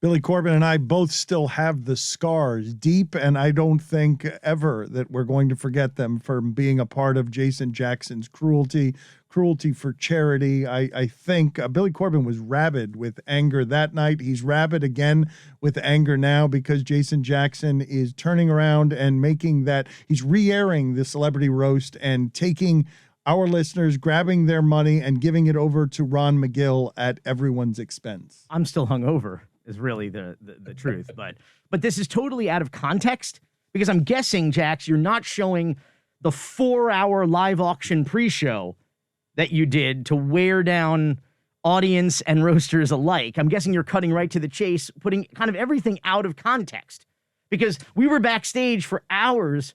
Billy Corben and I both still have the scars deep, and I don't think ever that we're going to forget them from being a part of Jason Jackson's cruelty for charity. I think Billy Corben was rabid with anger that night. He's rabid again with anger now because Jason Jackson is turning around and making that, he's re-airing the celebrity roast and taking our listeners, grabbing their money and giving it over to Ron McGill at everyone's expense. I'm still hungover. Is really the truth. But this is totally out of context because I'm guessing, Jax, you're not showing the 4-hour live auction pre-show that you did to wear down audience and roasters alike. I'm guessing you're cutting right to the chase, putting kind of everything out of context because we were backstage for hours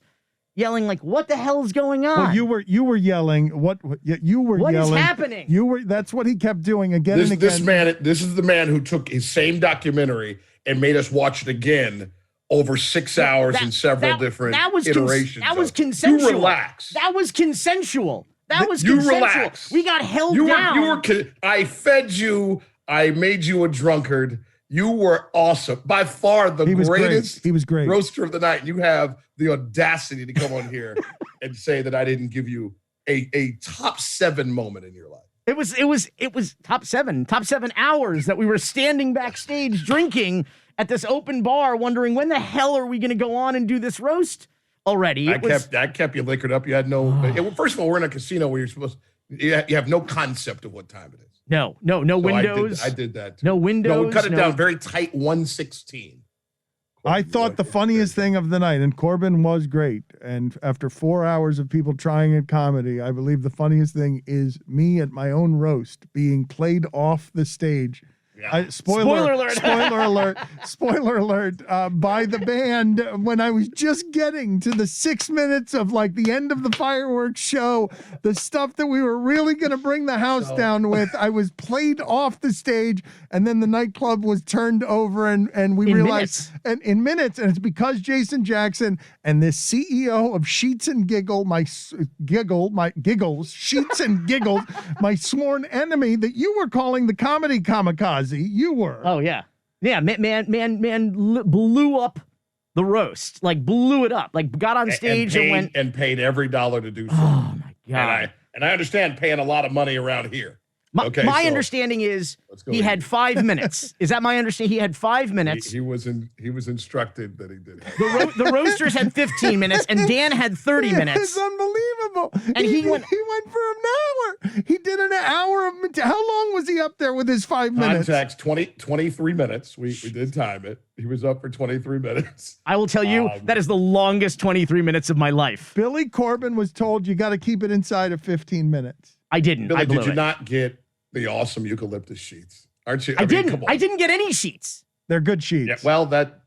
yelling like, what the hell is going on? Well, you were yelling. What yelling. Is happening? That's what he kept doing again and again. This is the man who took his same documentary and made us watch it again over 6 hours in several different iterations. That was consensual. You relax. That was consensual. You relax. We got held down. I fed you. I made you a drunkard. You were awesome. By far the greatest He was great. roaster of the night. You have the audacity to come on here and say that I didn't give you a top 7 moment in your life. It was top 7 hours that we were standing backstage drinking at this open bar wondering when the hell are we going to go on and do this roast already. That kept you liquored up. You had first of all, we're in a casino where you have no concept of what time it is. No windows. I did that too. No windows. No, we cut it down very tight, 1:16. I thought the funniest thing of the night, and Corben was great, and after 4 hours of people trying at comedy, I believe the funniest thing is me at my own roast being played off the stage. Yeah. Spoiler alert. Spoiler alert. By the band when I was just getting to the 6 minutes of like the end of the fireworks show, the stuff that we were really going to bring the house down with, I was played off the stage, and then the nightclub was turned over, and we realized in minutes, and it's because Jason Jackson and this CEO of Sheets and Giggles, Sheets and Giggles, my sworn enemy that you were calling the comedy kamikaze. You were. Oh yeah. Yeah, man blew up the roast. Like blew it up. Like got on stage and paid every dollar to do so. Oh my God. And I understand paying a lot of money around here. My understanding is he had 5 minutes. Is that my understanding? He had 5 minutes. He was instructed that he did. The roasters had 15 minutes, and Dan had 30 minutes. It's unbelievable. And he went for an hour. He did an hour of. How long was he up there with his 5 minutes? Context 23 minutes. We did time it. He was up for 23 minutes. I will tell you that is the longest 23 minutes of my life. Billy Corben was told you got to keep it inside of 15 minutes. I didn't. Billy, did you not get the awesome eucalyptus sheets? Aren't you? I didn't get any sheets. They're good sheets. Yeah, well, that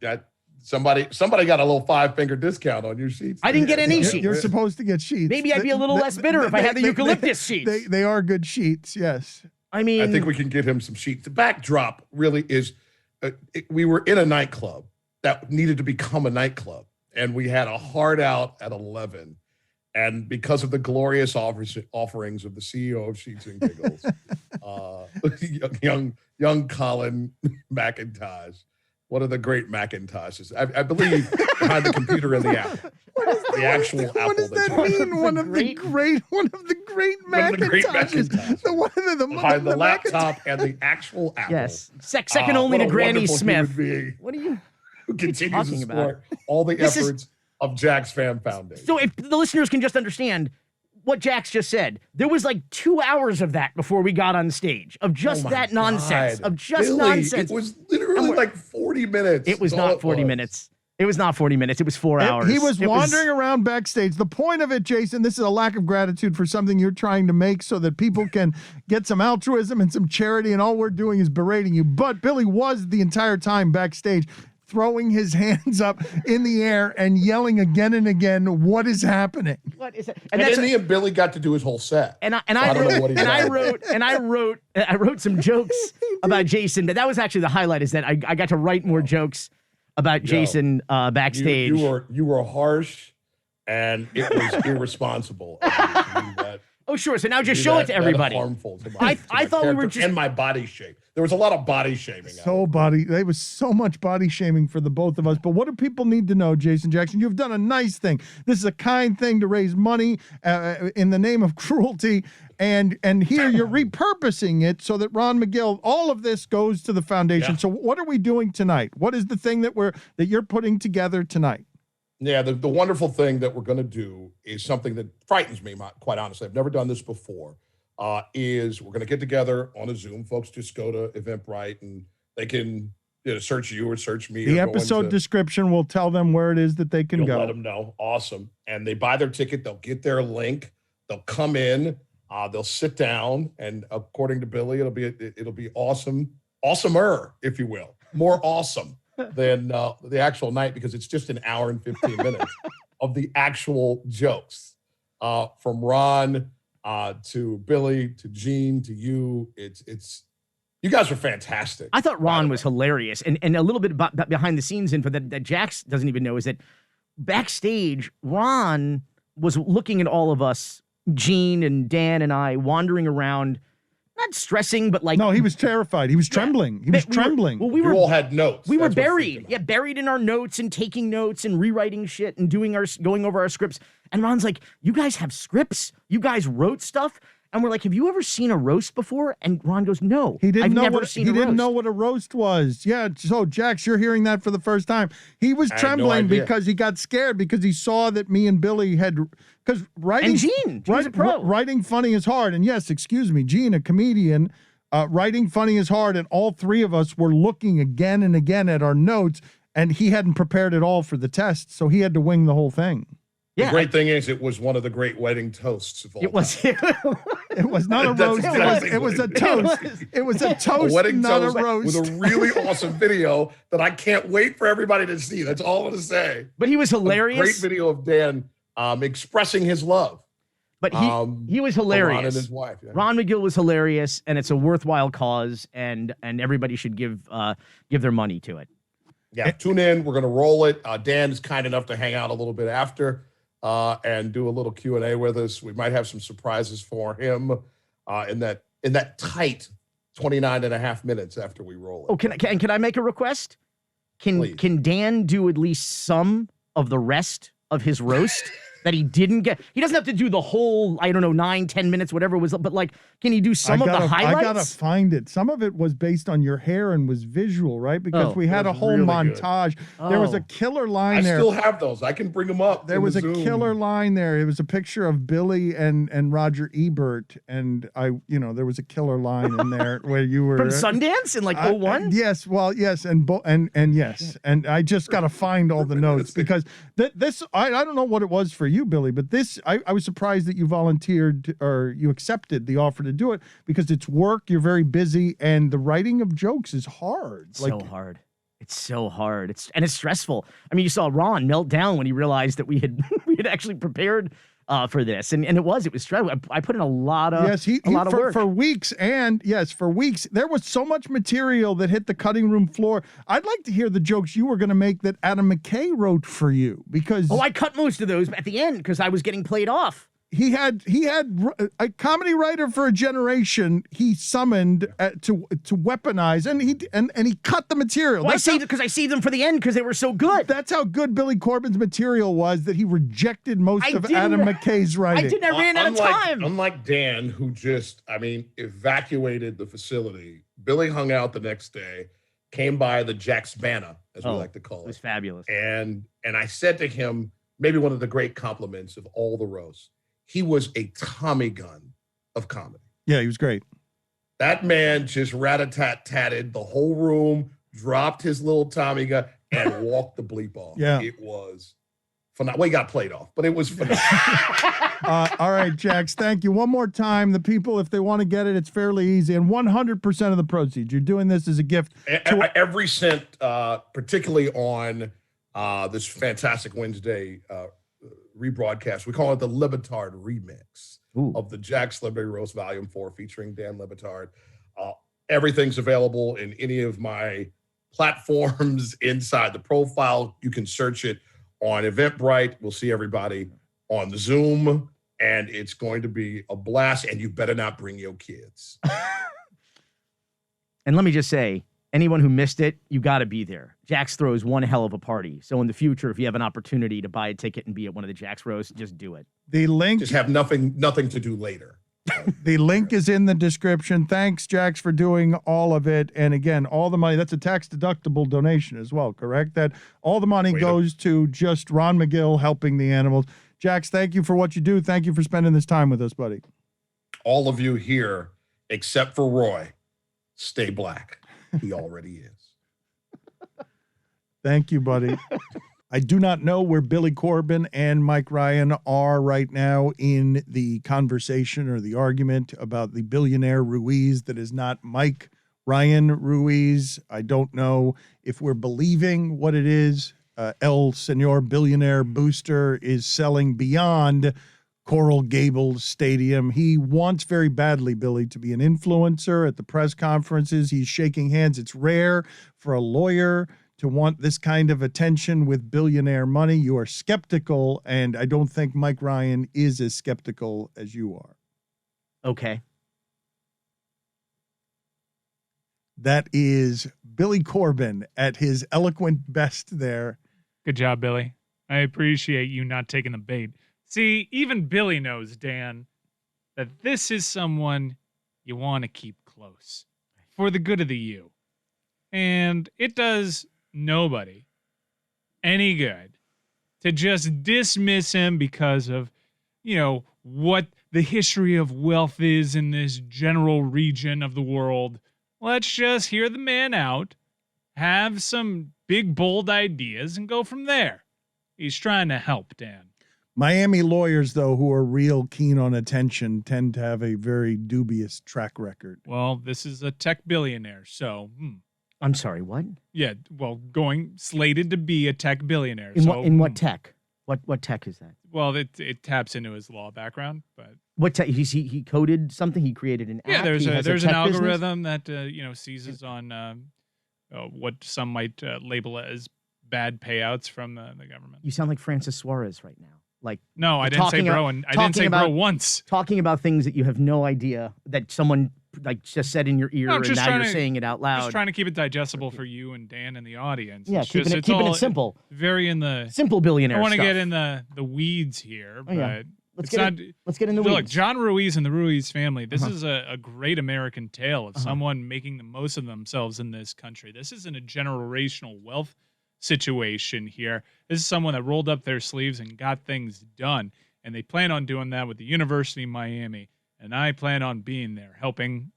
somebody got a little 5-finger discount on your sheets. I didn't get any sheets. You're supposed to get sheets. Maybe I'd be a little less bitter if I had the eucalyptus sheets. They are good sheets, yes. I mean, I think we can get him some sheets. The backdrop really is, we were in a nightclub that needed to become a nightclub, and we had a hard out at 11. And because of the glorious offerings of the CEO of Sheets and Giggles, young Colin McIntosh, one of the great Macintoshes, I believe, behind the computer in the Apple. The actual Apple. What does that mean? One of the great Macintoshes. Behind the laptop and the actual Apple. Yes. Second only to Granny Smith. What are you? Who continues to support all the efforts of Jack's Fan Foundation. So if the listeners can just understand what Jax just said, there was like 2 hours of that before we got on stage of just that nonsense. Of just Billy, nonsense. It was literally like 40 minutes. It was not 40 minutes. It was not 40 minutes. It was 4 hours. He was wandering around backstage. The point of it, Jason, this is a lack of gratitude for something you're trying to make so that people can get some altruism and some charity, and all we're doing is berating you. But Billy was the entire time backstage throwing his hands up in the air and yelling again and again, what is happening? What is it? And then Billy got to do his whole set. I wrote some jokes about Jason, but that was actually the highlight, is that I got to write more jokes about Jason backstage. You were harsh, and it was irresponsible. Oh, sure. So now just Do show that- it to that everybody. harmful to I to my thought we were character just- and my body shape. There was a lot of body shaming. There was so much body shaming for the both of us. But what do people need to know, Jason Jackson? You've done a nice thing. This is a kind thing to raise money in the name of cruelty. And here you're repurposing it so that Ron McGill, all of this goes to the foundation. Yeah. So what are we doing tonight? What is the thing that you're putting together tonight? Yeah, the wonderful thing that we're going to do is something that frightens me, quite honestly. I've never done this before. Is we're going to get together on a Zoom. Folks just go to Eventbrite and they can search you or search me. The or go episode into- description will tell them where it is that they can You'll go. let them know. Awesome. And they buy their ticket. They'll get their link. They'll come in. They'll sit down. And according to Billy, it'll be awesome, awesomer, if you will, more awesome than the actual night, because it's just an hour and 15 minutes of the actual jokes from Ron to Billy to Gene to you. It's you guys are fantastic. I thought Ron was hilarious. And a little bit about behind the scenes info that Jax doesn't even know is that backstage, Ron was looking at all of us, Gene and Dan and I, wandering around, not stressing, but like. No, he was terrified. He was trembling. He was trembling. Well, We all had notes. we were That's what buried. freaked him Yeah, out. buried in our notes and taking notes and rewriting shit and going over our scripts. And Ron's like, "You guys have scripts? You guys wrote stuff?" And we're like, "Have you ever seen a roast before?" And Ron goes, "No, He didn't I've know never what seen he a didn't roast." know what a roast was. Yeah, so Jax, you're hearing that for the first time. He was I had no trembling idea. because he got scared because he saw that me and Billy had because writing And Gene, Gene's a pro. writing funny is hard. And yes, excuse me, Gene, a comedian, writing funny is hard, and all three of us were looking again and again at our notes, and he hadn't prepared at all for the test, so he had to wing the whole thing. The Yeah, great thing is, it was one of the great wedding toasts of all it was. time. It was not a That's roast. exactly It was a what it toast. was. It was a A toast, wedding not toast a roast. with a really awesome video that I can't wait for everybody to see. That's all I'm going to say. But he was A hilarious. great video of Dan expressing his love. But he was for Ron hilarious. and his wife. Yeah. Ron McGill was hilarious, and it's a worthwhile cause, and everybody should give their money to it. Yeah, tune in. We're going to roll it. Dan is kind enough to hang out a little bit after and do a little Q&A with us. We might have some surprises for him in that tight 29 and a half minutes after we roll it. Oh, can I make a request? Please. Can Dan do at least some of the rest of his roast that he didn't get? He doesn't have to do the whole, I don't know, 9-10 minutes, whatever it was, but like, can he do some of the highlights? I gotta find it. Some of it was based on your hair and was visual, right? Because Oh, we had it a was whole really montage. There was Oh. a killer I line there. still have those. I can bring them up. There in was the a Zoom. killer line there. It was a picture of Billy and Roger Ebert, and there was a killer line in there where you were From Sundance in like 01? Yes, well, yes, and yes, and I just got to find all the notes because this I don't know what it was for you, Billy, but this I was surprised that you volunteered or you accepted the offer to do it because it's work. You're very busy, and the writing of jokes is hard. So hard. It's so hard. It's stressful. I mean, you saw Ron melt down when he realized that we had actually prepared for this, and it was stressful. I put in a lot of a lot of work for weeks, and for weeks there was so much material that hit the cutting room floor. I'd like to hear the jokes you were going to make that Adam McKay wrote for you because I cut most of those at the end because I was getting played off. he had a comedy writer for a generation he summoned to weaponize, and he cut the material. Well, I saved them for the end because they were so good. That's how good Billy Corbin's material was that he rejected most of Adam McKay's writing. I ran out of time. Unlike Dan, who just, evacuated the facility, Billy hung out the next day, came by the Jack's Banna, as we like to call It was it. fabulous. And I said to him, maybe one of the great compliments of all the roasts, he was a Tommy gun of comedy. Yeah, he was great. That man just rat-a-tat-tatted the whole room, dropped his little Tommy gun, and walked the bleep off. Yeah. It was phenomenal. Well, he got played off, but it was phenomenal. All right, Jax, thank you. One more time, the people, if they want to get it, it's fairly easy. And 100% of the proceeds, you're doing this as a gift. Every cent, particularly on this fantastic Wednesday rebroadcast. We call it the LeBatard remix of the Jack Celebrity Roast Volume 4 featuring Dan LeBatard. Everything's available in any of my platforms inside the profile. You can search it on Eventbrite. We'll see everybody on the Zoom. and it's going to be a blast, and you better not bring your kids. And let me just say, anyone who missed it, you got to be there. Jax throws one hell of a party. So in the future, if you have an opportunity to buy a ticket and be at one of the Jax roasts, just do it. The link Just have nothing to do later. The link is in the description. Thanks, Jax, for doing all of it. And again, all the money, that's a tax-deductible donation as well, correct? That all the money goes to just Ron McGill helping the animals. Jax, thank you for what you do. Thank you for spending this time with us, buddy. All of you here, except for Roy, stay black. He already is. Thank you, buddy. I do not know where Billy Corbin and Mike Ryan are right now in the conversation or the argument about the billionaire Ruiz that is not Mike Ryan Ruiz. I don't know if we're believing what it is. El Senor Billionaire Booster is selling beyond Coral Gables Stadium. He wants very badly, Billy, to be an influencer at the press conferences. He's shaking hands. It's rare for a lawyer to want this kind of attention with billionaire money. You are skeptical, and I don't think Mike Ryan is as skeptical as you are. Okay. That is Billy Corbin at his eloquent best there. Good job, Billy. I appreciate you not taking the bait. See, even Billy knows, Dan, that this is someone you want to keep close for the good of the you. And it does nobody any good to just dismiss him because of, what the history of wealth is in this general region of the world. Let's just hear the man out, have some big, bold ideas, and go from there. He's trying to help, Dan. Miami lawyers, though, who are real keen on attention, tend to have a very dubious track record. Well, this is a tech billionaire, so... I'm sorry, what? Yeah, well, slated to be a tech billionaire. In what tech? What tech is that? Well, it taps into his law background, but... What tech? He coded something? He created an app? Yeah, there's an algorithm business? that, seizes on what some might label as bad payouts from the government. You sound like Francis Suarez right now. No, I didn't say bro, and I didn't say bro once. Talking about things that you have no idea that someone just said in your ear, and now you're saying it out loud. Just trying to keep it digestible for you and Dan and the audience. Yeah, keeping it simple. Very in the simple billionaire. I want to stuff. get in the weeds here, but let's get in the weeds. Look, John Ruiz and the Ruiz family. This is a great American tale of someone making the most of themselves in this country. This isn't a generational wealth situation here. This is someone that rolled up their sleeves and got things done, and they plan on doing that with the University of Miami, and I plan on being there helping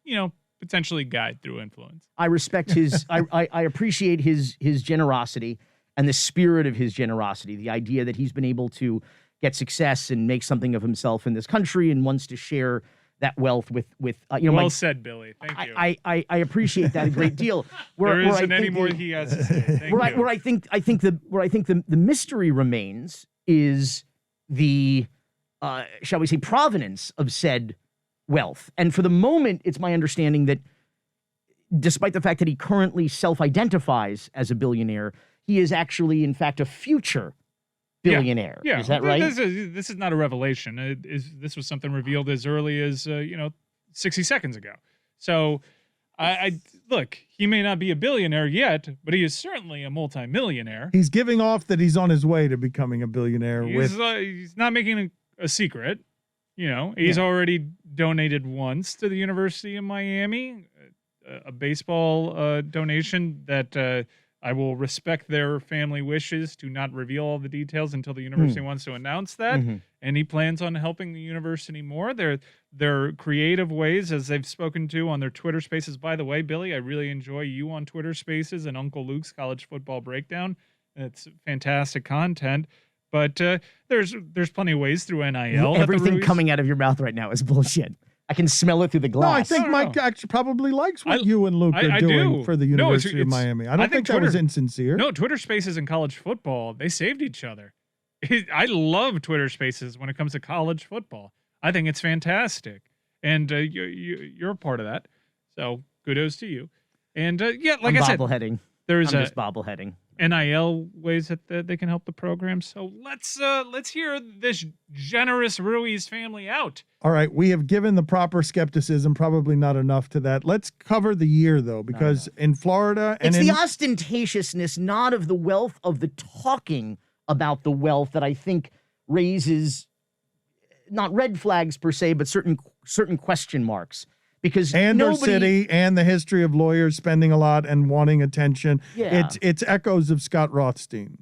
potentially guide through influence. I respect his I appreciate his generosity and the spirit of his generosity, the idea that he's been able to get success and make something of himself in this country and wants to share that wealth with well said, Billy. Thank you. I appreciate that a great deal. There isn't any more he has to say. Where I think the mystery remains is the shall we say provenance of said wealth. And for the moment, it's my understanding that despite the fact that he currently self-identifies as a billionaire, he is actually in fact a future billionaire. Yeah. Is that right? This is not a revelation. This was something revealed as early as 60 seconds ago. So I look, he may not be a billionaire yet, but he is certainly a multimillionaire. He's giving off that he's on his way to becoming a billionaire. He's not making a secret. He's already donated once to the University of Miami, a baseball donation that I will respect their family wishes to not reveal all the details until the university wants to announce that. And he plans on helping the university more. Their creative ways, as they've spoken to on their Twitter Spaces. By the way, Billy, I really enjoy you on Twitter Spaces and Uncle Luke's College Football Breakdown. It's fantastic content. But there's plenty of ways through NIL. Everything coming out of your mouth right now is bullshit. I can smell it through the glass. No, I think Mike actually probably likes what you and Luke are doing for the University of Miami. I don't think that was insincere. No, Twitter Spaces and college football, they saved each other. I love Twitter Spaces when it comes to college football. I think it's fantastic. And you're a part of that. So kudos to you. And like I said, bobbleheading. there's I'm just bobbleheading. NIL ways that they can help the program. So let's hear this generous Ruiz family out. All right, we have given the proper skepticism, probably not enough to that. Let's cover the year, though, because in Florida and It's the ostentatiousness, not of the wealth, of the talking about the wealth that I think raises not red flags per se, but certain question marks. Because and nobody, their city and the history of lawyers spending a lot and wanting attention. Yeah. It's echoes of Scott Rothstein.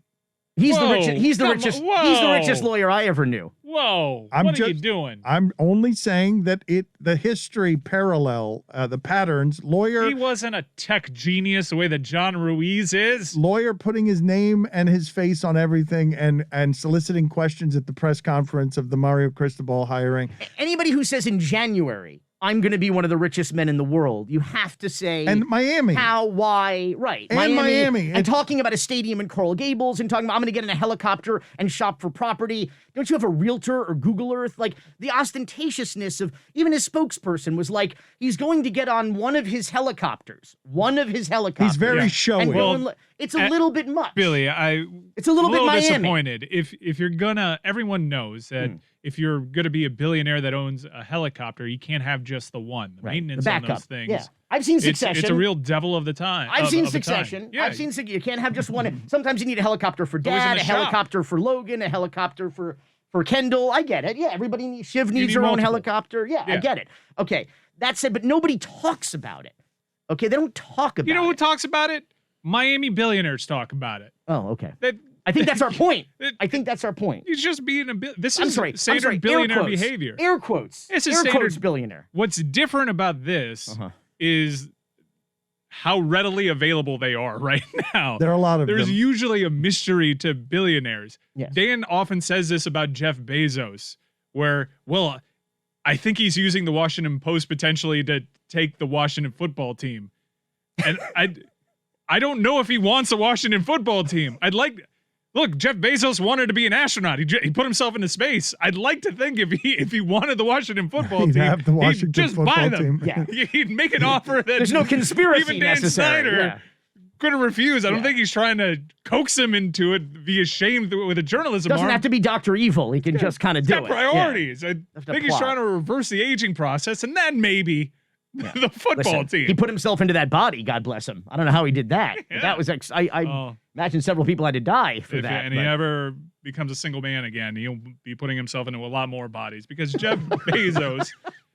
He's Whoa, the richest. He's the come richest. on, He's the whoa. richest lawyer I ever knew. Whoa! I'm What are you just- doing? I'm only saying that the history parallel, the patterns, He wasn't a tech genius the way that John Ruiz is. lawyer putting his name and his face on everything and soliciting questions at the press conference of the Mario Cristobal hiring. Anybody who says in January, I'm going to be one of the richest men in the world, you have to say And Miami. how, why, right. And Miami. And talking about a stadium in Coral Gables and talking about I'm going to get in a helicopter and shop for property. Don't you have a realtor or Google Earth? Like the ostentatiousness of even his spokesperson was like, he's going to get on one of his helicopters. He's very Yeah. showy. And Well, it's a little bit much. Billy, It's a little bit Miami. disappointed. If you're gonna, everyone knows that if you're gonna be a billionaire that owns a helicopter, you can't have just the one. The Right. maintenance The on backup. those things. Yeah. I've seen Succession. It's a real devil of the time. I've seen of the time. Succession. Yeah. I've seen you can't have just one. Sometimes you need a helicopter for Always in Dad, the a shop. helicopter for Logan, a helicopter for Kendall. I get it. Yeah, everybody needs. Shiv needs need her own multiple. helicopter. Yeah, I Yeah. get it. Okay, that said, but nobody talks about it. Okay, they don't talk about You know who it. talks about it? Miami billionaires talk about it. Oh, okay. That I think that's our point. It- I think that's our point. he's just being a bit. This I'm is sorry. standard Air billionaire quotes. behavior. Air quotes. This is Air standard- quotes billionaire. What's different about this Uh-huh. is how readily available they are right now. There are a lot of There's them. usually a mystery to billionaires. Yes. Dan often says this about Jeff Bezos, where, well, I think he's using the Washington Post potentially to take the Washington football team. And I don't know if he wants a Washington football team. Look, Jeff Bezos wanted to be an astronaut. He put himself into space. I'd like to think if he wanted the Washington football He'd team, have the Washington he'd just football buy them. team. Yeah. He'd make an offer that There's no conspiracy even Dan necessary. Snyder Yeah. couldn't refuse. I don't Yeah. think he's trying to coax him into it via shame with a journalism Doesn't arm. have to be Dr. Evil. He can just kind of He's do got it. Yeah. priorities. I Have to think he's plot. trying to reverse the aging process, and then maybe the football Listen, team. he put himself into that body. God bless him. I don't know how he did that. But Yeah. that was I Oh, imagine several people had to die for if that. and he but- ever becomes a single man again, he'll be putting himself into a lot more bodies because Jeff Bezos,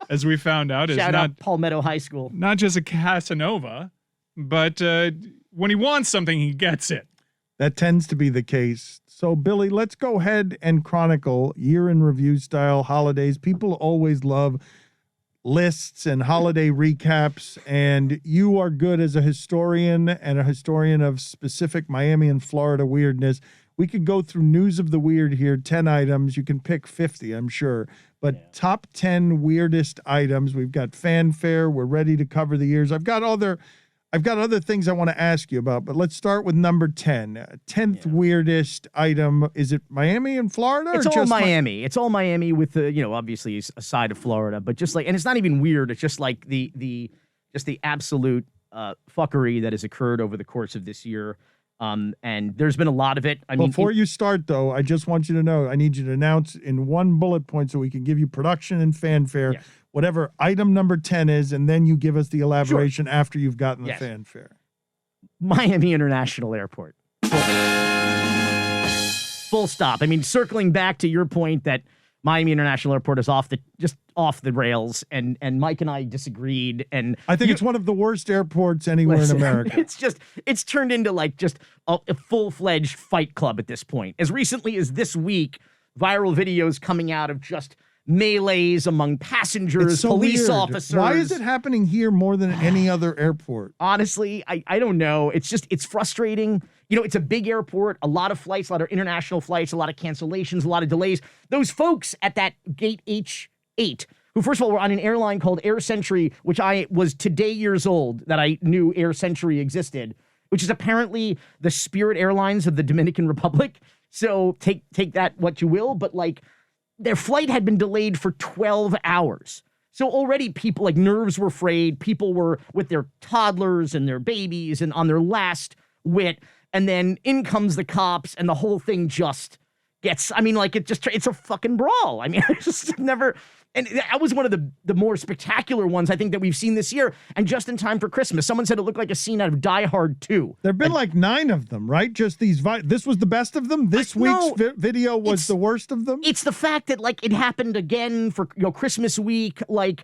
as we found out, is Shout not out Palmetto High School. not just a Casanova, but when he wants something, he gets it. That tends to be the case. So, Billy, let's go ahead and chronicle year in review style holidays. People always love lists and holiday recaps, and you are good as a historian and a historian of specific Miami and Florida weirdness. We could go through news of the weird here, 10 items. You can pick 50, I'm sure. But top 10 weirdest items. We've got fanfare. We're ready to cover the years. I've got other things I want to ask you about, but let's start with number 10. 10th weirdest item. Is it Miami and Florida? It's or all just Miami. It's all Miami with the, obviously aside of Florida, but just like, and it's not even weird. It's just like the absolute fuckery that has occurred over the course of this year. And there's been a lot of it. I mean, Before you start, though, I just want you to know, I need you to announce in one bullet point so we can give you production and fanfare, Yes. whatever item number 10 is, and then you give us the elaboration after you've gotten the Yes. fanfare. Miami International Airport. Full stop. I mean, circling back to your point that Miami International Airport is off the rails, and Mike and I disagreed, and I think it's one of the worst airports anywhere Listen, in America. It's turned into like just a full-fledged fight club at this point. As recently as this week, viral videos coming out of just melees among passengers, It's so police weird. officers. Why is it happening here more than any other airport? Honestly, I don't know. It's frustrating. It's a big airport, a lot of flights, a lot of international flights, a lot of cancellations, a lot of delays. Those folks at that gate H8, who first of all were on an airline called Air Century, which I was today years old that I knew Air Century existed, which is apparently the Spirit Airlines of the Dominican Republic. So take that what you will, but like their flight had been delayed for 12 hours. So already people, like, nerves were frayed. People were with their toddlers and their babies and on their last wit, and then in comes the cops, and the whole thing just gets, I mean, like, it's a fucking brawl. I mean, I just never, and that was one of the more spectacular ones I think that we've seen this year, and just in time for Christmas. Someone said it looked like a scene out of Die Hard 2. There've been like 9 of them, right? Just these, this was the best of them? This week's video was the worst of them? It's the fact that, like, it happened again for, Christmas week, like,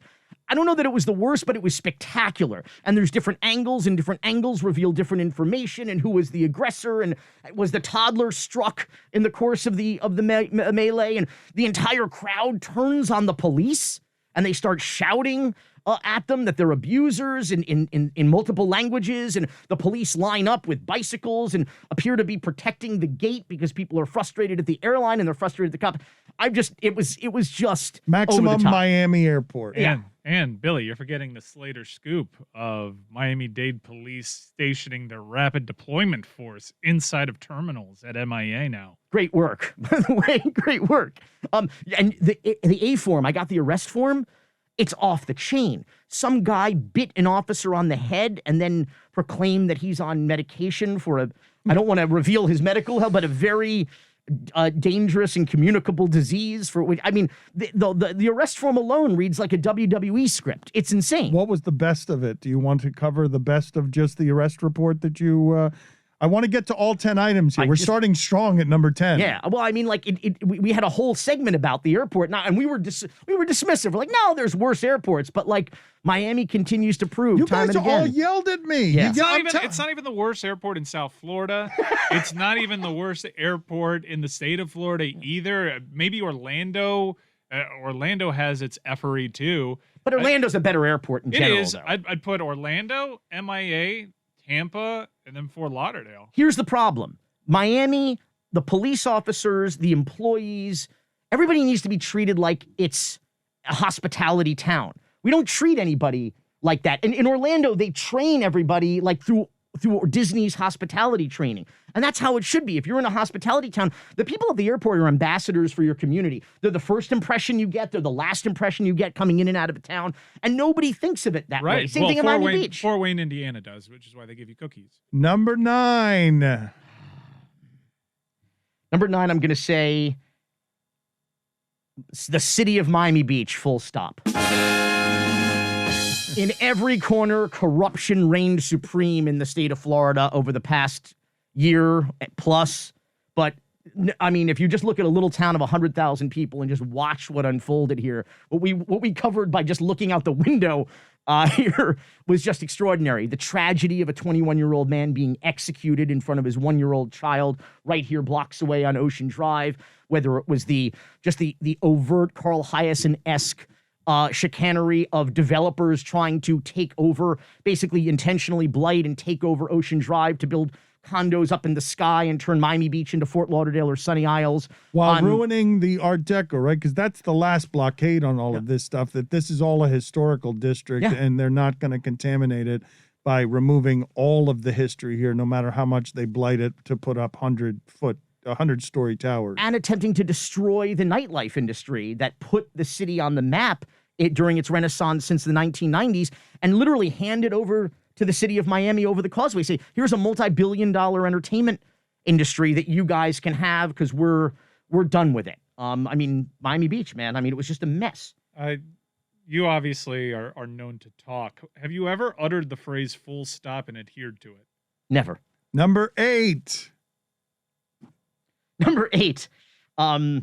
I don't know that it was the worst, but it was spectacular. And there's different angles, and different angles reveal different information, and who was the aggressor, and was the toddler struck in the course of the melee, and the entire crowd turns on the police, and they start shouting at them that they're abusers in multiple languages, and the police line up with bicycles and appear to be protecting the gate because people are frustrated at the airline and they're frustrated at the cop. It was just Maximum over the top. Miami Airport. Yeah. And Billy, you're forgetting the Slater scoop of Miami-Dade police stationing their rapid deployment force inside of terminals at MIA now. Great work, by the way. Great work. And the A form, I got the arrest form. It's off the chain. Some guy bit an officer on the head and then proclaimed that he's on medication for I don't want to reveal his medical health, but a very dangerous and communicable disease for which, I mean, the arrest form alone reads like a WWE script. It's insane. What was the best of it? Do you want to cover the best of just the arrest report that you, I want to get to all 10 items here. We're starting strong at number 10. Yeah. Well, I mean, like we had a whole segment about the airport now, and we were dismissive. We're like, no, there's worse airports, but like Miami continues to prove you time guys and again. all yelled at me. Yeah. It's not even the worst airport in South Florida. It's not even the worst airport in the state of Florida either. Maybe Orlando. Orlando has its effery too. But Orlando's a better airport in general. It is. Though. I'd put Orlando, MIA, Tampa, and then Fort Lauderdale. Here's the problem. Miami, the police officers, the employees, everybody needs to be treated like it's a hospitality town. We don't treat anybody like that. And in Orlando, they train everybody like through Disney's hospitality training. And that's how it should be. If you're in a hospitality town, the people at the airport are ambassadors for your community. They're the first impression you get. They're the last impression you get coming in and out of a town. And nobody thinks of it that way. Same thing in Miami Beach. Fort Wayne, Indiana does, which is why they give you cookies. Number 9. Number 9, I'm going to say the city of Miami Beach, full stop. In every corner, corruption reigned supreme in the state of Florida over the past year plus. But, I mean, if you just look at a little town of 100,000 people and just watch what unfolded here, what we covered by just looking out the window here was just extraordinary. The tragedy of a 21-year-old man being executed in front of his 1-year-old child right here blocks away on Ocean Drive, whether it was the overt Carl Hyacin-esque chicanery of developers trying to take over, basically intentionally blight and take over Ocean Drive to build condos up in the sky and turn Miami Beach into Fort Lauderdale or Sunny Isles. While ruining the Art Deco, right? Because that's the last blockade on all of this stuff, that this is all a historical district and they're not going to contaminate it by removing all of the history here, no matter how much they blight it to put up 100-story towers. And attempting to destroy the nightlife industry that put the city on the map during its renaissance since the 1990s and literally handed over to the city of Miami over the causeway. Say, here's a multi-billion-dollar entertainment industry that you guys can have because we're done with it. I mean, Miami Beach, man. I mean, it was just a mess. You obviously are known to talk. Have you ever uttered the phrase full stop and adhered to it? Never. Number 8. Number 8. I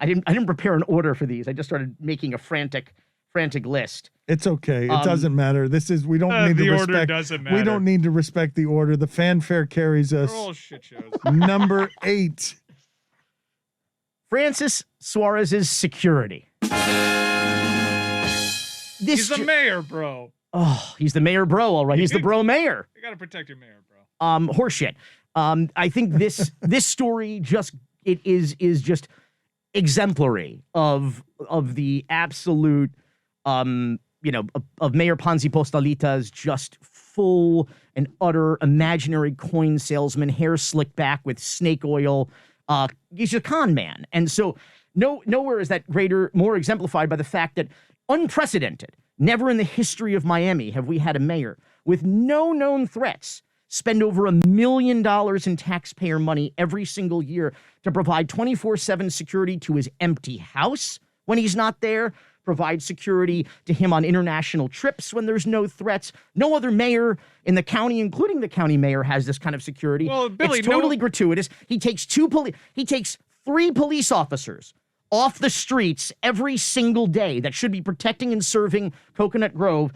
didn't prepare an order for these. I just started making a frantic list. It's okay. It doesn't matter. We don't need to respect. The order doesn't matter. We don't need to respect the order. The fanfare carries us. They're all shit shows. Number 8. Francis Suarez's security. He's the mayor, bro. Oh, he's the mayor, bro. All right, he's the bro mayor. You gotta protect your mayor, bro. Horseshit. I think this story is just exemplary of the absolute of Mayor Ponzi Postalita's just full and utter imaginary coin salesman, hair slicked back with snake oil. He's a con man. And so nowhere is that more exemplified by the fact that unprecedented, never in the history of Miami have we had a mayor with no known threats spend over $1 million in taxpayer money every single year to provide 24/7 security to his empty house when he's not there, provide security to him on international trips when there's no threats. No other mayor in the county, including the county mayor, has this kind of security. Well, Billy, it's totally gratuitous. He takes 3 police officers off the streets every single day that should be protecting and serving Coconut Grove.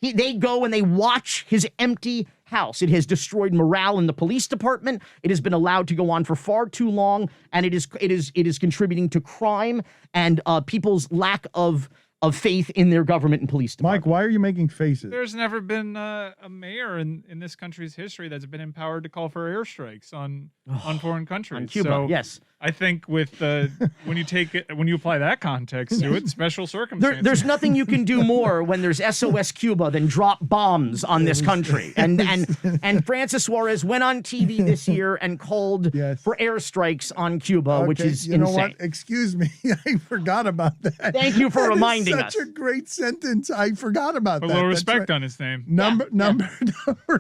They go and they watch his empty house. It has destroyed morale in the police department. It has been allowed to go on for far too long, and it is contributing to crime and people's lack of faith in their government and police department. Mike, why are you making faces? There's never been a mayor in this country's history that's been empowered to call for airstrikes on foreign countries. On Cuba, so yes. I think with when you apply that context to it, special circumstances. There's nothing you can do more when there's SOS Cuba than drop bombs on this country. And Francis Suarez went on TV this year and called for airstrikes on Cuba, which is you know insane. what? Excuse me, I forgot about that. Thank you for That is reminding us. Such a great sentence. I forgot about Put that. a little That's respect right. on his name. Number.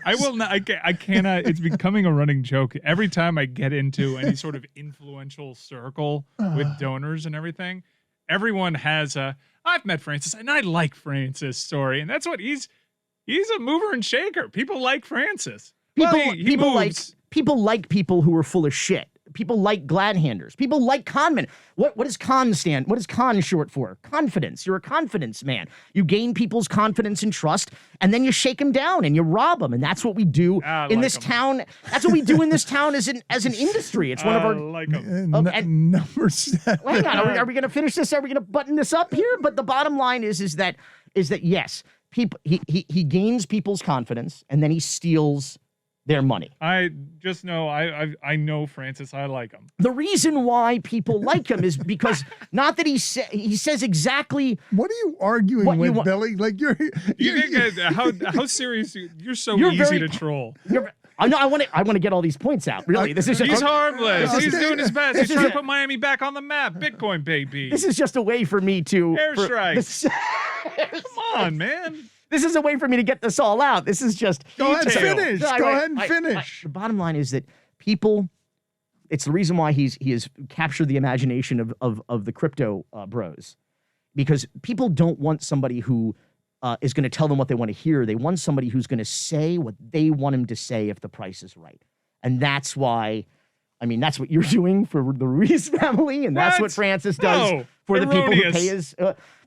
I will not. I cannot. It's becoming a running joke. Every time I get into any sort of influential circle with donors and everything, everyone has a "I've met Francis and I like Francis" story, and that's what he's a mover and shaker. People like Francis. People like people who are full of shit. People like glad-handers. People like conmen. What does con stand? What is con short for? Confidence. You're a confidence man. You gain people's confidence and trust, and then you shake them down and you rob them. And that's what we do in this town. That's what we do in this town as an industry. It's one of our. Like 'em. Number 7. Well, hang on. Are we going to finish this? Are we going to button this up here? But the bottom line is that yes, people he gains people's confidence and then he steals their money. I just know I know Francis. I like him. The reason why people like him is because not that he says exactly. What are you arguing What you with, want- Billy? Like you're You think how serious? You're so easy to troll. I know. I want to get all these points out. Really, this is just. He's harmless. this He's is- doing his best. this He's trying is- to put Miami back on the map. Bitcoin, baby. This is just a way for me to. Airstrikes. Come on, man. This is a way for me to get this all out. This is just. Go ahead, Detail. finish. No, Go ahead and finish. The bottom line is that people. It's the reason why he has captured the imagination of the crypto bros, because people don't want somebody who is going to tell them what they want to hear. They want somebody who's going to say what they want him to say if the price is right, and that's why. I mean, that's what you're doing for the Ruiz family, and that's what Francis does for the people who pay his.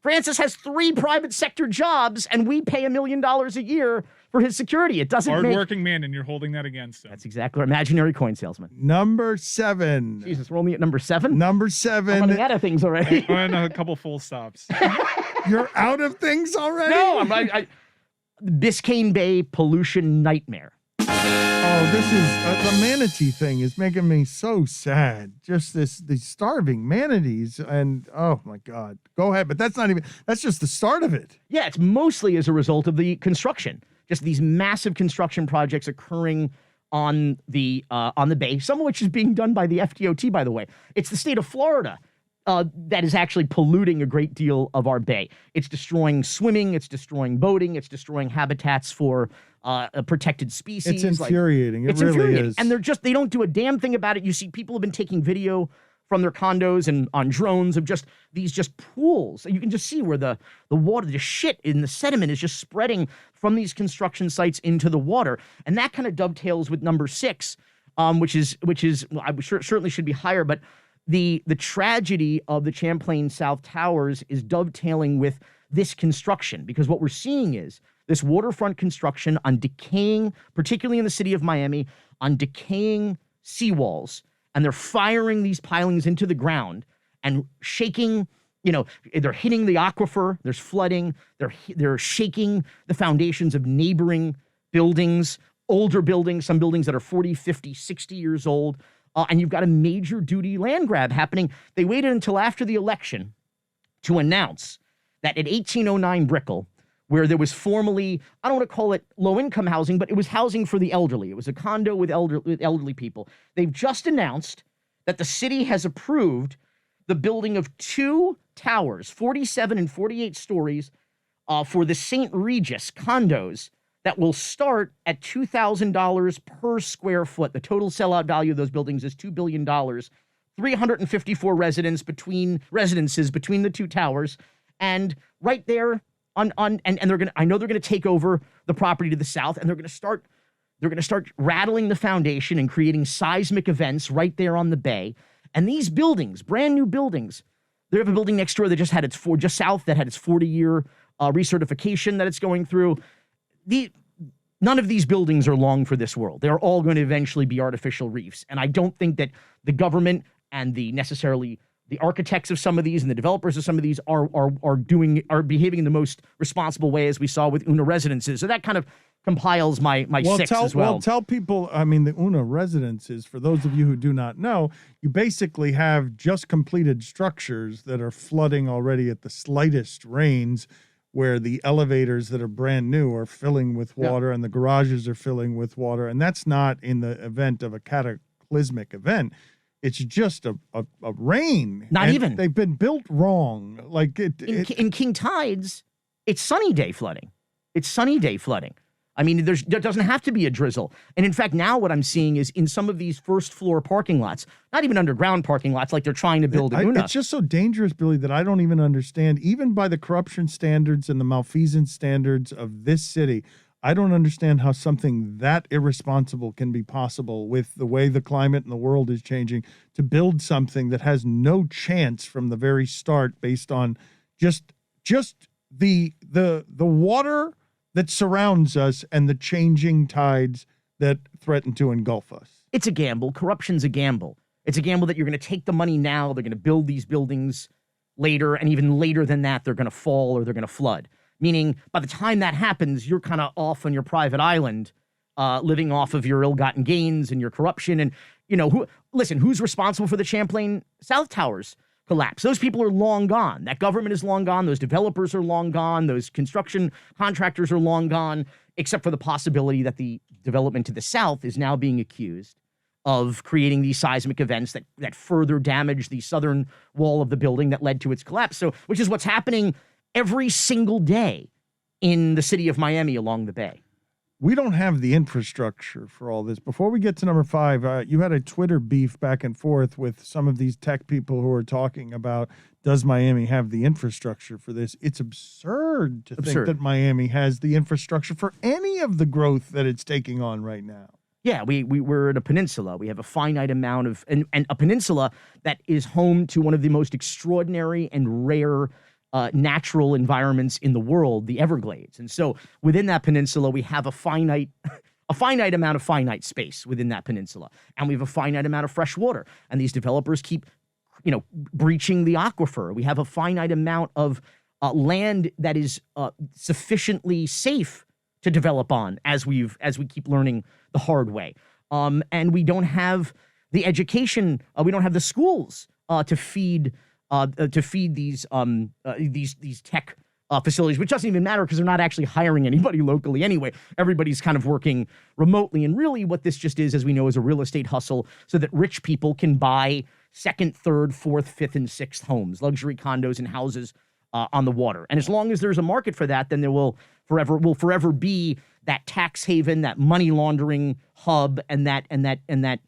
Francis has 3 private sector jobs, and we pay $1 million a year for his security. It doesn't make. Hardworking man, and you're holding that against him. That's exactly our imaginary coin salesman. Number 7. Jesus, roll me at number 7. Number I'm 7. running out of things already. And a couple full stops. You're out of things already? No, I Biscayne Bay pollution nightmare. Oh, this is the manatee thing is making me so sad. Just these starving manatees, and oh my God, go ahead. But that's just the start of it. Yeah, it's mostly as a result of the construction. Just these massive construction projects occurring on the bay, some of which is being done by the FDOT, by the way. It's the state of Florida that is actually polluting a great deal of our bay. It's destroying swimming, it's destroying boating, it's destroying habitats for protected species. It's infuriating. It really is. And they don't do a damn thing about it. You see people have been taking video from their condos and on drones of these pools. You can just see where the water, the shit in the sediment is just spreading from these construction sites into the water. And that kind of dovetails with number 6, which is well, I certainly should be higher, but the tragedy of the Champlain South Towers is dovetailing with this construction, because what we're seeing is this waterfront construction on decaying, particularly in the city of Miami, on decaying seawalls, and they're firing these pilings into the ground and shaking, they're hitting the aquifer, there's flooding, they're shaking the foundations of neighboring buildings, older buildings, some buildings that are 40, 50, 60 years old, and you've got a major duty land grab happening. They waited until after the election to announce that at 1809 Brickell, where there was formerly, I don't want to call it low-income housing, but it was housing for the elderly. It was a condo with elderly people. They've just announced that the city has approved the building of 2 towers, 47 and 48 stories, for the St. Regis condos that will start at $2,000 per square foot. The total sellout value of those buildings is $2 billion. 354 residences between the two towers. And right there and they're gonna, I know they're gonna take over the property to the south, and they're gonna start rattling the foundation and creating seismic events right there on the bay. And these buildings, brand new buildings, they have a building next door that just had just south that had its 40-year recertification that it's going through. None of these buildings are long for this world. They're all going to eventually be artificial reefs. And I don't think that the government and the architects of some of these and the developers of some of these are behaving in the most responsible way, as we saw with Una Residences. So that kind of compiles my six as well. Well, tell people, I mean, the Una Residences, for those of you who do not know, you basically have just completed structures that are flooding already at the slightest rains, where the elevators that are brand new are filling with water and the garages are filling with water. And that's not in the event of a cataclysmic event. It's just a rain. Not and even. They've been built wrong. Like in King Tides, it's sunny day flooding. It's sunny day flooding. I mean, there doesn't have to be a drizzle. And in fact, now what I'm seeing is in some of these first floor parking lots, not even underground parking lots like they're trying to build in Una. It's just so dangerous, Billy, that I don't even understand, even by the corruption standards and the malfeasance standards of this city, I don't understand how something that irresponsible can be possible with the way the climate and the world is changing, to build something that has no chance from the very start based on just the water that surrounds us and the changing tides that threaten to engulf us. It's a gamble. Corruption's a gamble. It's a gamble that you're going to take the money now, they're going to build these buildings later, and even later than that, they're going to fall or they're going to flood. Meaning, by the time that happens, you're kind of off on your private island, living off of your ill-gotten gains and your corruption. And, who's responsible for the Champlain South Towers collapse? Those people are long gone. That government is long gone. Those developers are long gone. Those construction contractors are long gone, except for the possibility that the development to the south is now being accused of creating these seismic events that further damage the southern wall of the building that led to its collapse. So, which is what's happening every single day in the city of Miami along the bay. We don't have the infrastructure for all this. Before we get to number 5, you had a Twitter beef back and forth with some of these tech people who are talking about, does Miami have the infrastructure for this? It's absurd to think that Miami has the infrastructure for any of the growth that it's taking on right now. Yeah, we're in a peninsula. We have a finite amount of, and a peninsula that is home to one of the most extraordinary and rare natural environments in the world, the Everglades. And so within that peninsula, we have a finite amount of finite space within that peninsula. And we have a finite amount of fresh water. And these developers keep, breaching the aquifer. We have a finite amount of land that is sufficiently safe to develop on, as we keep learning the hard way. And we don't have the education, we don't have the schools to feed these tech facilities, which doesn't even matter because they're not actually hiring anybody locally anyway. Everybody's kind of working remotely. And really what this just is, as we know, is a real estate hustle so that rich people can buy second, third, fourth, fifth, and sixth homes, luxury condos and houses on the water. And as long as there's a market for that, then there will forever be that tax haven, that money laundering hub, and that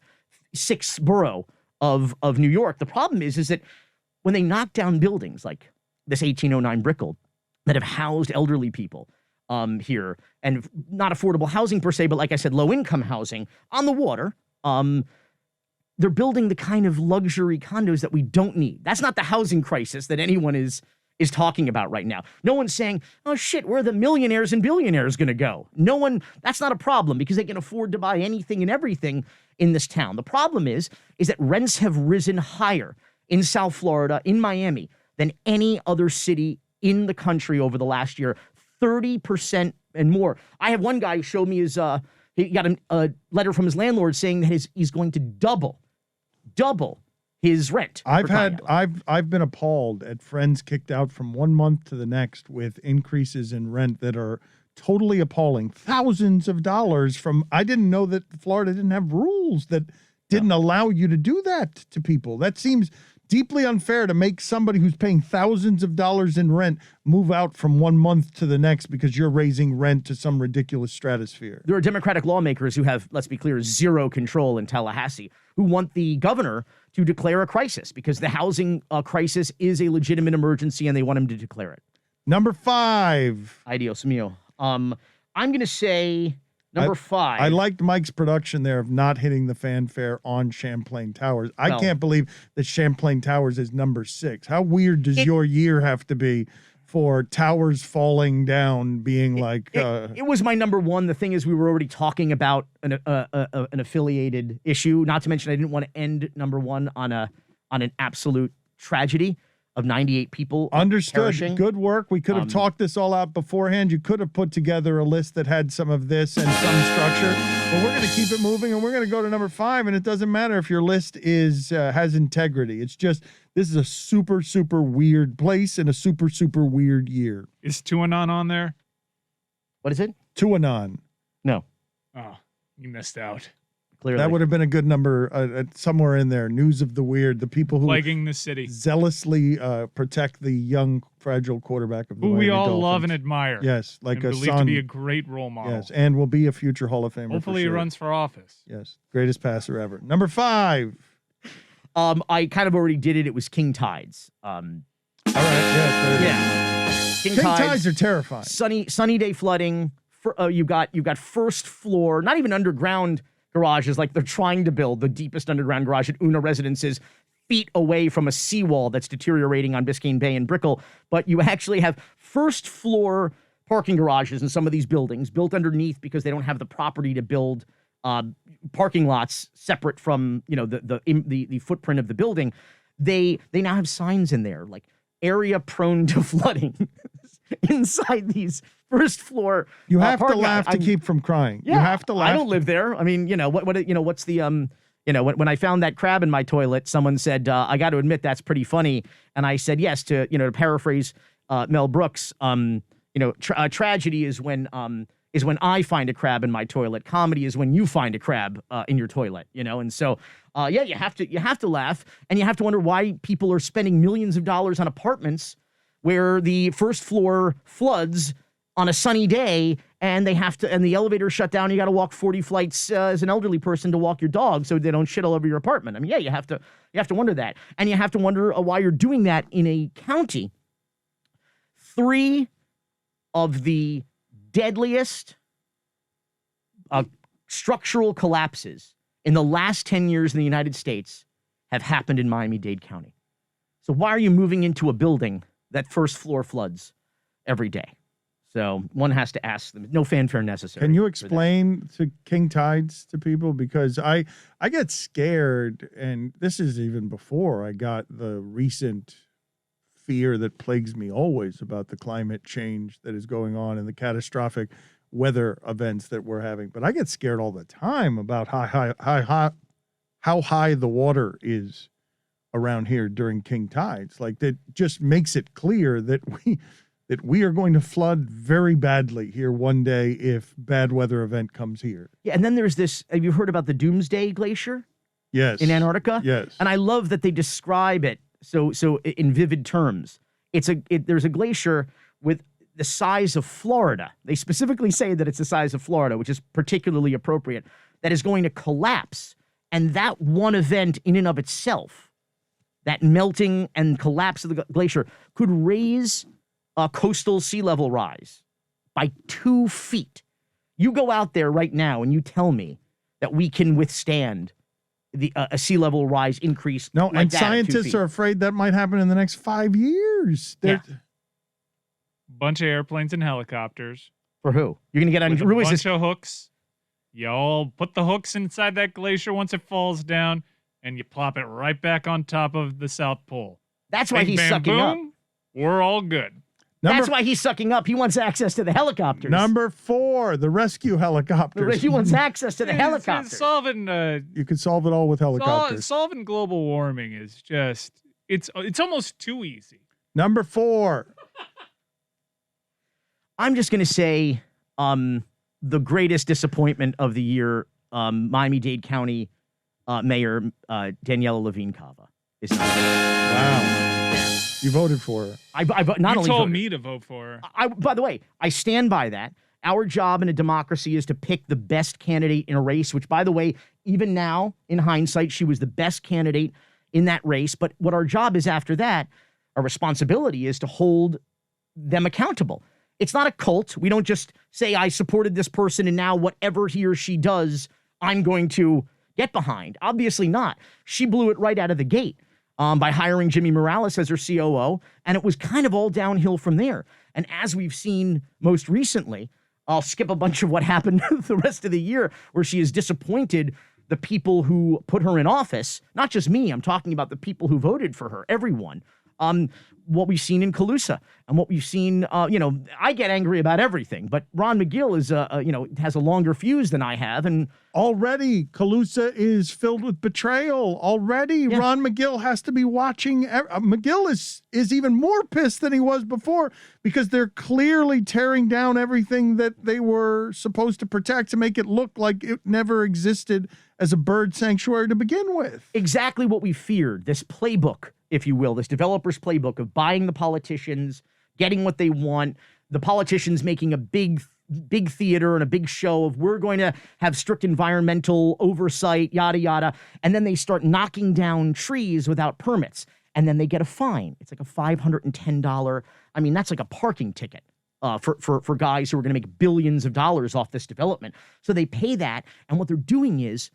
sixth borough of New York. The problem is that when they knock down buildings like this 1809 Brickell that have housed elderly people here, and not affordable housing per se, but like I said, low-income housing on the water, they're building the kind of luxury condos that we don't need. That's not the housing crisis that anyone is talking about right now. No one's saying, oh shit, where are the millionaires and billionaires going to go? That's not a problem because they can afford to buy anything and everything in this town. The problem is that rents have risen higher in South Florida, in Miami, than any other city in the country over the last year, 30% and more. I have one guy who showed me he got a letter from his landlord saying that he's going to double his rent. I've been appalled at friends kicked out from one month to the next with increases in rent that are totally appalling. Thousands of dollars I didn't know that Florida didn't have rules that didn't allow you to do that to people. That seems deeply unfair to make somebody who's paying thousands of dollars in rent move out from 1 month to the next because you're raising rent to some ridiculous stratosphere. There are Democratic lawmakers who have, let's be clear, zero control in Tallahassee, who want the governor to declare a crisis because the housing crisis is a legitimate emergency and they want him to declare it. Number 5. Adios mio. I'm going to say number 5. I liked Mike's production there of not hitting the fanfare on Champlain Towers. I Well, can't believe that Champlain Towers is number 6. How weird does your year have to be for towers falling down being it was my number 1. The thing is, we were already talking about an affiliated issue. Not to mention, I didn't want to end number 1 on an absolute tragedy of 98 people. Understood. Perishing. Good work. We could have talked this all out beforehand. You could have put together a list that had some of this and some structure. But we're going to keep it moving, and we're going to go to number 5. And it doesn't matter if your list has integrity. It's just this is a super, super weird place and a super, super weird year. Is Tuanon on there? What is it? Tuanon. No, Oh, you missed out. clearly. That would have been a good number somewhere in there. News of the weird. The people who Plaguing the city. zealously protect the young, fragile quarterback of the Who we Miami all Dolphins. love and admire. Yes, like and a believe son. to be a great role model. Yes, and will be a future Hall of Famer. Hopefully for he sure. runs for office. Yes, greatest passer ever. Number 5. I kind of already did it. It was King Tides. All right. Yes. There it is. Yeah. King tides are terrifying. Sunny day flooding. You got first floor, not even underground garages like they're trying to build the deepest underground garage at Una Residences, feet away from a seawall that's deteriorating on Biscayne Bay and Brickell. But you actually have first floor parking garages in some of these buildings built underneath because they don't have the property to build parking lots separate from the footprint of the building. They now have signs in there like area prone to flooding inside these first floor. You have to parking laugh lots. to keep from crying. Yeah, You have to laugh. I don't live there. I mean, what's the when I found that crab in my toilet, someone said, I got to admit that's pretty funny, and I said yes to paraphrase Mel Brooks. Tragedy is when I find a crab in my toilet. Comedy is when you find a crab in your toilet. And so you have to laugh, and you have to wonder why people are spending millions of dollars on apartments where the first floor floods on a sunny day, and the elevator shut down. You got to walk 40 flights as an elderly person to walk your dog so they don't shit all over your apartment. I mean, you have to wonder that, and you have to wonder why you're doing that in a county. 3 of the deadliest structural collapses in the last 10 years in the United States have happened in Miami-Dade County. So why are you moving into a building that first floor floods every day? So one has to ask them. No fanfare necessary. Can you explain to King Tides to people? Because I get scared, and this is even before I got the recent fear that plagues me always about the climate change that is going on and the catastrophic weather events that we're having. But I get scared all the time about how high the water is around here during King Tides. Like, that just makes it clear that we are going to flood very badly here one day if bad weather event comes here. Yeah, and then there's this. Have you heard about the Doomsday Glacier? Yes. In Antarctica? Yes. And I love that they describe it so in vivid terms. There's a glacier with the size of Florida. They specifically say that it's the size of Florida, which is particularly appropriate, that is going to collapse. And that one event in and of itself, that melting and collapse of the glacier, could raise coastal sea level rise by 2 feet. You go out there right now and you tell me that we can withstand a sea level rise increase. No, like and that at 2 scientists feet. are afraid that might happen in the next 5 years. Yeah. Bunch of airplanes and helicopters. For who? You're going to get on With a Ruiz. bunch of hooks. Y'all put the hooks inside that glacier once it falls down, and you plop it right back on top of the South Pole. That's why Bing, he's bam, sucking up. boom, we're all good. That's why he's sucking up. He wants access to the helicopters. Number 4, the rescue helicopters. He wants access to the helicopters. Solving You could solve it all with helicopters. solving global warming is just it's almost too easy. Number 4. I'm just going to say the greatest disappointment of the year, Miami-Dade County Mayor Daniela Levine Cava. is not. Wow. You voted for her. I not you only told voted, me to vote for her. By the way, I stand by that. Our job in a democracy is to pick the best candidate in a race, which, by the way, even now, in hindsight, she was the best candidate in that race. But what our job is after that, our responsibility is to hold them accountable. It's not a cult. We don't just say, I supported this person, and now whatever he or she does, I'm going to get behind. Obviously not. She blew it right out of the gate by hiring Jimmy Morales as her COO, and it was kind of all downhill from there. And as we've seen most recently, I'll skip a bunch of what happened the rest of the year, where she has disappointed the people who put her in office. Not just me. I'm talking about the people who voted for her, everyone. What we've seen in Calusa and what we've seen, I get angry about everything, but Ron McGill is, has a longer fuse than I have. And already Calusa is filled with betrayal. Already Ron McGill has to be watching. McGill is even more pissed than he was before because they're clearly tearing down everything that they were supposed to protect to make it look like it never existed as a bird sanctuary to begin with. Exactly what we feared. This playbook, if you will, this developer's playbook of buying the politicians, getting what they want, the politicians making a big theater and a big show of we're going to have strict environmental oversight, yada, yada. And then they start knocking down trees without permits. And then they get a fine. It's like a $510. I mean, that's like a parking ticket for guys who are going to make billions of dollars off this development. So they pay that. And what they're doing is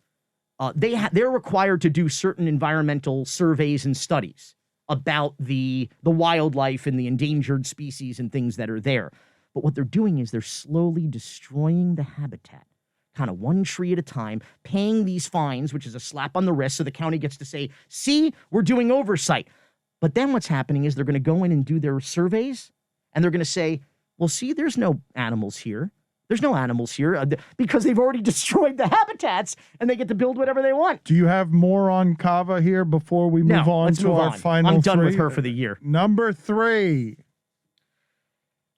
they're required to do certain environmental surveys and studies about the wildlife and the endangered species and things that are there. But what they're doing is they're slowly destroying the habitat, kind of one tree at a time, paying these fines, which is a slap on the wrist, so the county gets to say, see, we're doing oversight. But then what's happening is they're going to go in and do their surveys, and they're going to say, well, see, there's no animals here. There's no animals here because they've already destroyed the habitats and they get to build whatever they want. Do you have more on Kava here before we move on to our final I'm done three? with her for the year. Number 3.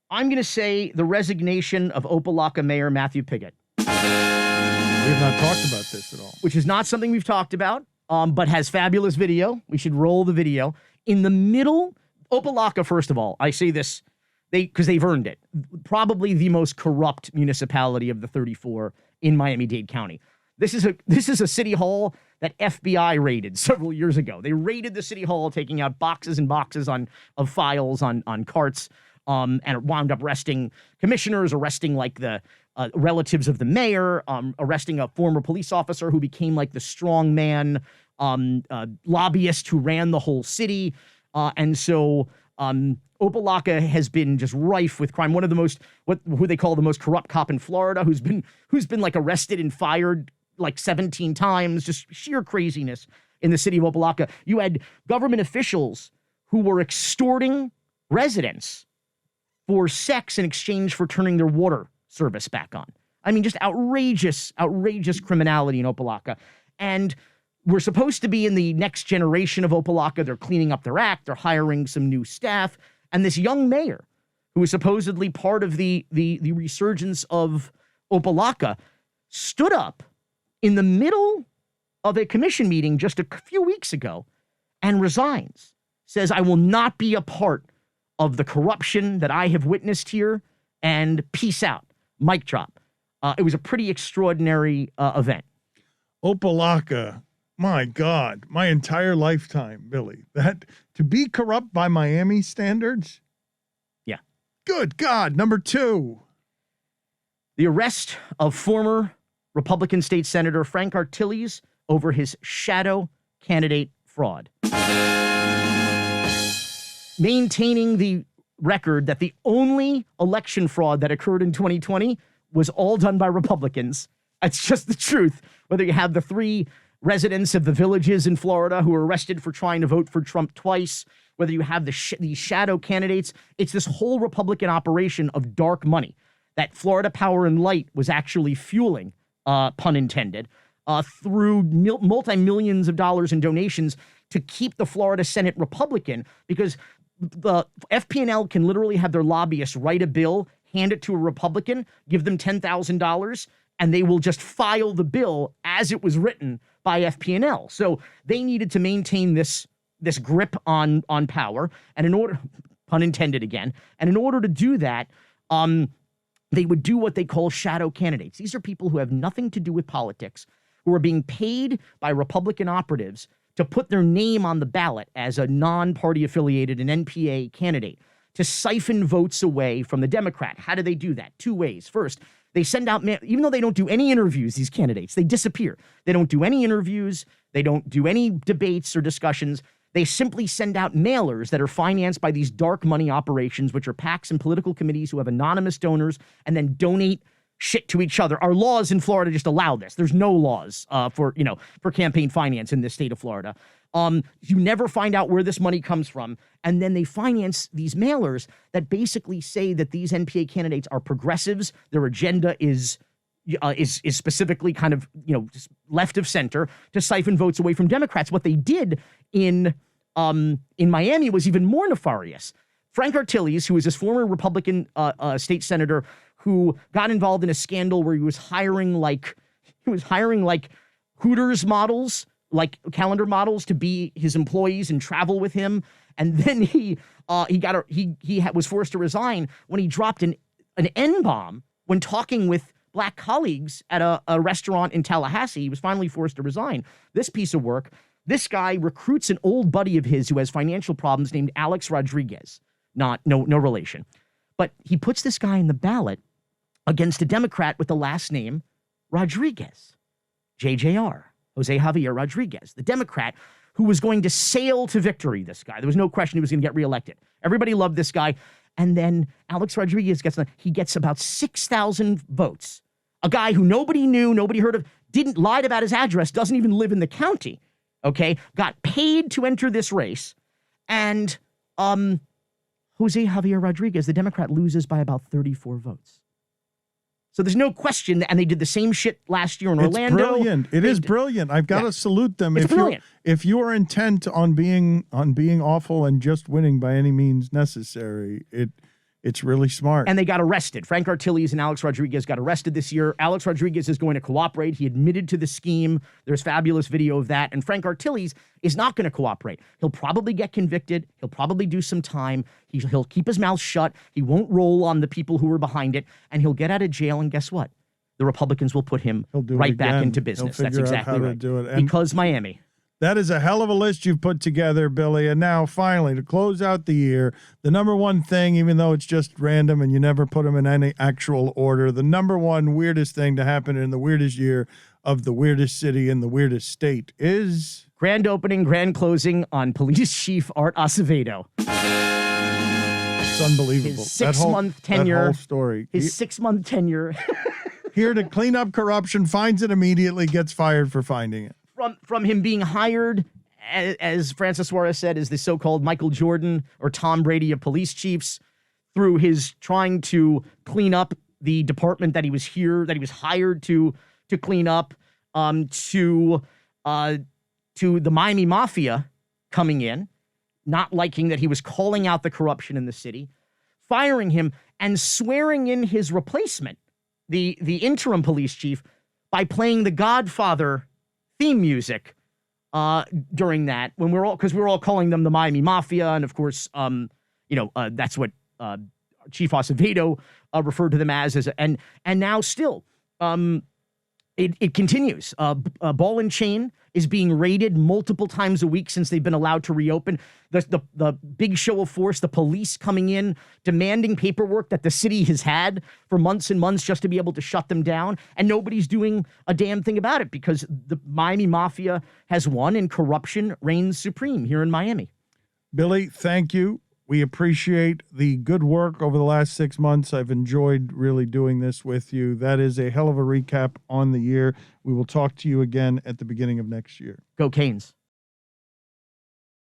I'm going to say the resignation of Opelika Mayor Matthew Piggott. We have not talked about this at all. Which is not something we've talked about, but has fabulous video. We should roll the video. In the middle, Opelika, first of all, I say this, because they've earned it. Probably the most corrupt municipality of the 34 in Miami-Dade County. This is a city hall that FBI raided several years ago. They raided the city hall, taking out boxes and boxes of files on carts, and it wound up arresting commissioners, arresting like the relatives of the mayor, arresting a former police officer who became like the strong man lobbyist who ran the whole city. And so Opelika has been just rife with crime. One of the most, who they call the most corrupt cop in Florida, who's been like arrested and fired like 17 times, just sheer craziness in the city of Opelika. You had government officials who were extorting residents for sex in exchange for turning their water service back on. I mean, just outrageous criminality in Opelika. And we're supposed to be in the next generation of Opelika. They're cleaning up their act. They're hiring some new staff. And this young mayor, who is supposedly part of the resurgence of Opelika, stood up in the middle of a commission meeting just a few weeks ago and resigns. Says, I will not be a part of the corruption that I have witnessed here, and peace out. Mic drop. It was a pretty extraordinary event. Opelika. My God, my entire lifetime, Billy, that to be corrupt by Miami standards. Yeah. Good God. Number 2. The arrest of former Republican State Senator Frank Artilles over his shadow candidate fraud. Maintaining the record that the only election fraud that occurred in 2020 was all done by Republicans. It's just the truth. Whether you have the 3 residents of the villages in Florida who were arrested for trying to vote for Trump twice, whether you have these shadow candidates, it's this whole Republican operation of dark money that Florida Power and Light was actually fueling, pun intended, through multi-millions of dollars in donations to keep the Florida Senate Republican, because the FP&L can literally have their lobbyists write a bill, hand it to a Republican, give them $10,000, and they will just file the bill as it was written by FP&L. So they needed to maintain this this grip on power, and in order, pun intended again, and in order to do that, they would do what they call shadow candidates. These are people who have nothing to do with politics, who are being paid by Republican operatives to put their name on the ballot as a non-party affiliated, an NPA candidate, to siphon votes away from the Democrat. How do they do that? Two ways. First, they send out, even though they don't do any interviews, these candidates, they disappear. They don't do any interviews. They don't do any debates or discussions. They simply send out mailers that are financed by these dark money operations, which are PACs and political committees who have anonymous donors and then donate shit to each other. Our laws in Florida just allow this. There's no laws for campaign finance in this state of Florida. You never find out where this money comes from. And then they finance these mailers that basically say that these NPA candidates are progressives. Their agenda is specifically kind of, just left of center to siphon votes away from Democrats. What they did in Miami was even more nefarious. Frank Artilles, who is this former Republican state senator who got involved in a scandal where he was hiring like Hooters models, like calendar models, to be his employees and travel with him. And then he was forced to resign when he dropped an N-bomb when talking with black colleagues at a restaurant in Tallahassee. He was finally forced to resign. This piece of work, this guy recruits an old buddy of his who has financial problems named Alex Rodriguez. No relation. But he puts this guy in the ballot against a Democrat with the last name Rodriguez. JJR, Jose Javier Rodriguez, the Democrat who was going to sail to victory, this guy. There was no question he was going to get reelected. Everybody loved this guy. And then Alex Rodriguez gets about 6,000 votes. A guy who nobody knew, nobody heard of, lied about his address, doesn't even live in the county, okay? Got paid to enter this race. And Jose Javier Rodriguez, the Democrat, loses by about 34 votes. So there's no question, and they did the same shit last year in Orlando. It's brilliant. It is brilliant. I've got to salute them. It's brilliant. If you are intent on being awful and just winning by any means necessary, it's really smart. And they got arrested. Frank Artilles and Alex Rodriguez got arrested this year. Alex Rodriguez is going to cooperate. He admitted to the scheme. There's fabulous video of that. And Frank Artilles is not going to cooperate. He'll probably get convicted. He'll probably do some time. He'll keep his mouth shut. He won't roll on the people who were behind it. And he'll get out of jail. And guess what? The Republicans will put him right back into business. That's exactly right. Do it. Because Miami. That is a hell of a list you've put together, Billy. And now, finally, to close out the year, the number one thing, even though it's just random and you never put them in any actual order, the number one weirdest thing to happen in the weirdest year of the weirdest city in the weirdest state is... Grand opening, grand closing on Police Chief Art Acevedo. It's unbelievable. His 6-month tenure. That whole story. His 6-month tenure. Here to clean up corruption, finds it immediately, gets fired for finding it. From him being hired, as Francis Suarez said, as the so-called Michael Jordan or Tom Brady of police chiefs, through his trying to clean up the department that he was hired to clean up, to the Miami Mafia coming in, not liking that he was calling out the corruption in the city, firing him, and swearing in his replacement, the interim police chief, by playing the Godfather theme music during that, when because we're all calling them the Miami Mafia, and of course, that's what Chief Acevedo referred to them as and now still, it continues. Ball and Chain is being raided multiple times a week since they've been allowed to reopen. The big show of force, the police coming in, demanding paperwork that the city has had for months and months just to be able to shut them down. And nobody's doing a damn thing about it because the Miami Mafia has won and corruption reigns supreme here in Miami. Billy, thank you. We appreciate the good work over the last 6 months. I've enjoyed really doing this with you. That is a hell of a recap on the year. We will talk to you again at the beginning of next year. Go Canes.